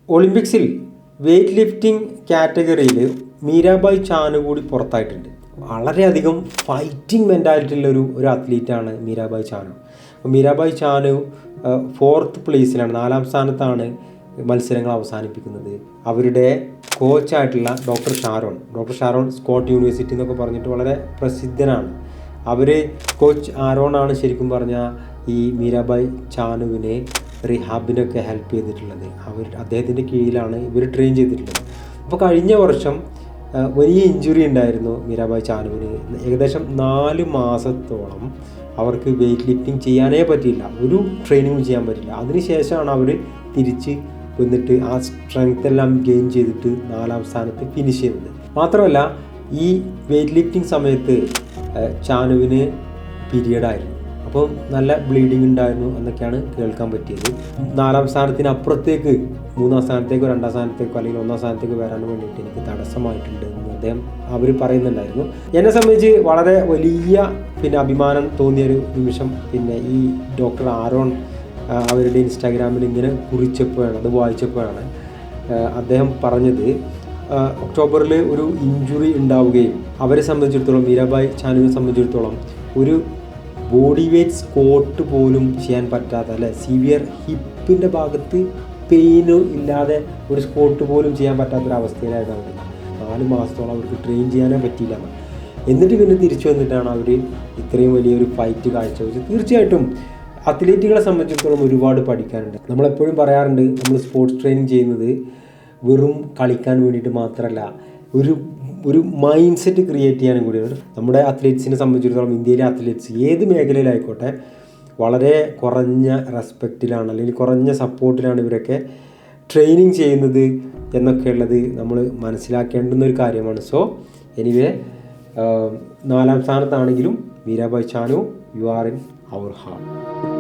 ഒളിമ്പിക്സിൽ weight lifting കാറ്റഗറിയിൽ മീരാബായ് ചാനു കൂടി പുറത്തായിട്ടുണ്ട്. വളരെയധികം ഫൈറ്റിംഗ് മെൻറ്റാലിറ്റി ഉള്ള ഒരു അത്ലീറ്റാണ് മീരാബായ് ചാനു. അപ്പോൾ മീരാബായ് ചാനു 4th പ്ലേസിലാണ്, 4ാം സ്ഥാനത്താണ് മത്സരങ്ങൾ അവസാനിപ്പിക്കുന്നത്. അവരുടെ കോച്ചായിട്ടുള്ള ഡോക്ടർ ഷാരോൺ സ്കോട്ട് യൂണിവേഴ്സിറ്റി എന്നൊക്കെ പറഞ്ഞിട്ട് വളരെ പ്രസിദ്ധനാണ്. കോച്ച് ആരോണാണ് ശരിക്കും പറഞ്ഞാൽ ഈ മീരാബായ് ചാനുവിനെ റിഹാബിനൊക്കെ ഹെൽപ്പ് ചെയ്തിട്ടുള്ളത്. അദ്ദേഹത്തിൻ്റെ കീഴിലാണ് ഇവർ ട്രെയിൻ ചെയ്തിട്ടുള്ളത്. അപ്പോൾ കഴിഞ്ഞ വർഷം വലിയ ഇഞ്ചുറി ഉണ്ടായിരുന്നു മീരാബായ് ചാനുവിന്. ഏകദേശം 4 മാസത്തോളം അവർക്ക് വെയ്റ്റ് ലിഫ്റ്റിംഗ് ചെയ്യാനേ പറ്റിയില്ല, ഒരു ട്രെയിനിങ്ങും ചെയ്യാൻ പറ്റില്ല. അതിനുശേഷമാണ് അവർ തിരിച്ച് വന്നിട്ട് ആ സ്ട്രെങ്ത് എല്ലാം ഗെയിൻ ചെയ്തിട്ട് 4ാം സ്ഥാനത്ത് ഫിനിഷ് ചെയ്തത്. മാത്രമല്ല ഈ വെയ്റ്റ് ലിഫ്റ്റിംഗ് സമയത്ത് ചാനുവിന് പീരിയഡായിരുന്നു. അപ്പോൾ നല്ല ബ്ലീഡിങ് ഉണ്ടായിരുന്നു എന്നൊക്കെയാണ് കേൾക്കാൻ പറ്റിയത്. 4ാം സ്ഥാനത്തിന് അപ്പുറത്തേക്ക് 3ാം സ്ഥാനത്തേക്കോ 2ാം സ്ഥാനത്തേക്കോ അല്ലെങ്കിൽ 1ാം സ്ഥാനത്തേക്ക് വരാൻ വേണ്ടിയിട്ട് എനിക്ക് തടസ്സമായിട്ടുണ്ട് എന്ന് അവർ പറയുന്നുണ്ടായിരുന്നു. എന്നെ സംബന്ധിച്ച് വളരെ വലിയ അഭിമാനം തോന്നിയൊരു നിമിഷം ഈ ഡോക്ടർ ആരോൺ അവരുടെ ഇൻസ്റ്റാഗ്രാമിൽ ഇങ്ങനെ കുറിച്ചപ്പോഴാണ്, അത് വായിച്ചപ്പോഴാണ് അദ്ദേഹം പറഞ്ഞത് ഒക്ടോബറിൽ ഒരു ഇഞ്ചുറി ഉണ്ടാവുകയും അവരെ സംബന്ധിച്ചിടത്തോളം, മീരാബായ് ചാനുവിനെ സംബന്ധിച്ചിടത്തോളം ഒരു ബോഡി വെയ്റ്റ് സ്കോട്ട് പോലും ചെയ്യാൻ പറ്റാത്ത, അല്ലെ സിവിയർ ഹിപ്പിൻ്റെ ഭാഗത്ത് പെയിനും ഇല്ലാതെ ഒരു സ്കോട്ട് പോലും ചെയ്യാൻ പറ്റാത്തൊരവസ്ഥയിലായിട്ടാണ്. 4 മാസത്തോളം അവർക്ക് ട്രെയിൻ ചെയ്യാനേ പറ്റിയില്ല. എന്നിട്ട് പിന്നെ തിരിച്ചു വന്നിട്ടാണ് അവർ ഇത്രയും വലിയൊരു ഫൈറ്റ് കാഴ്ചവെച്ചത്. തീർച്ചയായിട്ടും അത്ലീറ്റുകളെ സംബന്ധിച്ചിടത്തോളം ഒരുപാട് പഠിക്കാനുണ്ട്. നമ്മളെപ്പോഴും പറയാറുണ്ട്, നമ്മൾ സ്പോർട്സ് ട്രെയിനിങ് ചെയ്യുന്നത് വെറും കളിക്കാൻ വേണ്ടിയിട്ട് മാത്രമല്ല, ഒരു മൈൻഡ് സെറ്റ് ക്രിയേറ്റ് ചെയ്യാനും കൂടിയാണ്. നമ്മുടെ അത്ലീറ്റ്സിനെ സംബന്ധിച്ചിടത്തോളം, ഇന്ത്യയിലെ അത്ലീറ്റ്സ് ഏത് മേഖലയിലായിക്കോട്ടെ വളരെ കുറഞ്ഞ റെസ്പെക്റ്റിലാണ് അല്ലെങ്കിൽ കുറഞ്ഞ സപ്പോർട്ടിലാണ് ഇവരൊക്കെ ട്രെയിനിങ് ചെയ്യുന്നത് എന്നൊക്കെയുള്ളത് നമ്മൾ മനസ്സിലാക്കേണ്ടുന്ന ഒരു കാര്യമാണ്. സോ എനിവേ, 4ാം സ്ഥാനത്താണെങ്കിലും Mirabai Chanu, you are in our heart.